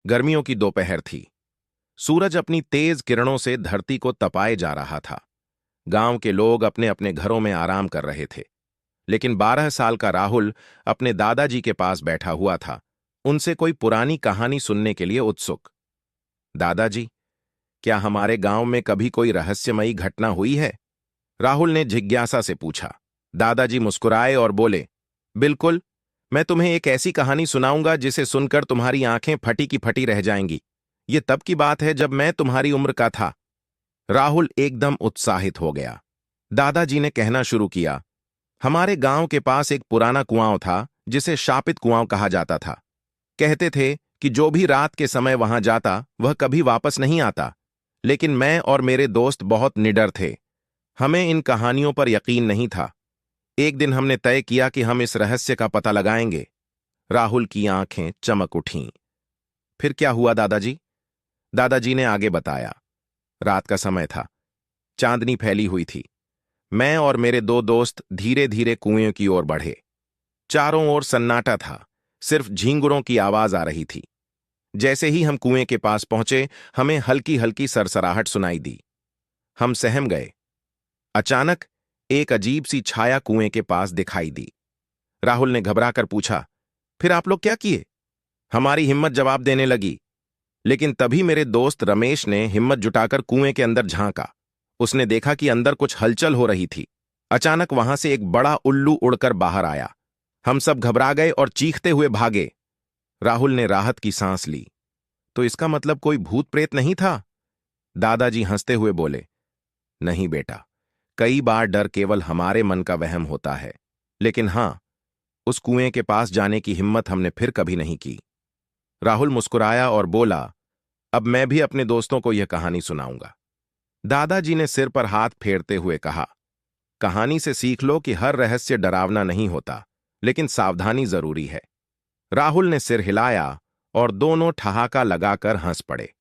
गर्मियों की दोपहर थी। सूरज अपनी तेज किरणों से धरती को तपाए जा रहा था। गांव के लोग अपने अपने घरों में आराम कर रहे थे, लेकिन 12 साल का राहुल अपने दादाजी के पास बैठा हुआ था, उनसे कोई पुरानी कहानी सुनने के लिए उत्सुक। दादाजी, क्या हमारे गांव में कभी कोई रहस्यमयी घटना हुई है? राहुल ने जिज्ञासा से पूछा। दादाजी मुस्कुराए और बोले, बिल्कुल, मैं तुम्हें एक ऐसी कहानी सुनाऊंगा जिसे सुनकर तुम्हारी आंखें फटी की फटी रह जाएंगी। ये तब की बात है जब मैं तुम्हारी उम्र का था। राहुल एकदम उत्साहित हो गया। दादाजी ने कहना शुरू किया, हमारे गांव के पास एक पुराना कुआं था जिसे शापित कुआं कहा जाता था। कहते थे कि जो भी रात के समय वहां जाता वह कभी वापस नहीं आता। लेकिन मैं और मेरे दोस्त बहुत निडर थे। हमें इन कहानियों पर यकीन नहीं था। एक दिन हमने तय किया कि हम इस रहस्य का पता लगाएंगे। राहुल की आंखें चमक उठीं। फिर क्या हुआ दादाजी? दादाजी ने आगे बताया। रात का समय था। चांदनी फैली हुई थी। मैं और मेरे दो दोस्त धीरे धीरे कुएं की ओर बढ़े। चारों ओर सन्नाटा था, सिर्फ झींगुरों की आवाज आ रही थी। जैसे ही हम कुएं के पास पहुंचे, हमें हल्की हल्की सरसराहट सुनाई दी। हम सहम गए। अचानक एक अजीब सी छाया कुएं के पास दिखाई दी। राहुल ने घबराकर पूछा, फिर आप लोग क्या किए? हमारी हिम्मत जवाब देने लगी, लेकिन तभी मेरे दोस्त रमेश ने हिम्मत जुटाकर कुएं के अंदर झांका। उसने देखा कि अंदर कुछ हलचल हो रही थी। अचानक वहां से एक बड़ा उल्लू उड़कर बाहर आया। हम सब घबरा गए और चीखते हुए भागे। राहुल ने राहत की सांस ली। तो इसका मतलब कोई भूत प्रेत नहीं था? दादाजी हंसते हुए बोले, नहीं बेटा, कई बार डर केवल हमारे मन का वहम होता है। लेकिन हां, उस कुएं के पास जाने की हिम्मत हमने फिर कभी नहीं की। राहुल मुस्कुराया और बोला, अब मैं भी अपने दोस्तों को यह कहानी सुनाऊंगा। दादाजी ने सिर पर हाथ फेरते हुए कहा, कहानी से सीख लो कि हर रहस्य डरावना नहीं होता, लेकिन सावधानी जरूरी है। राहुल ने सिर हिलाया और दोनों ठहाका लगाकर हंस पड़े।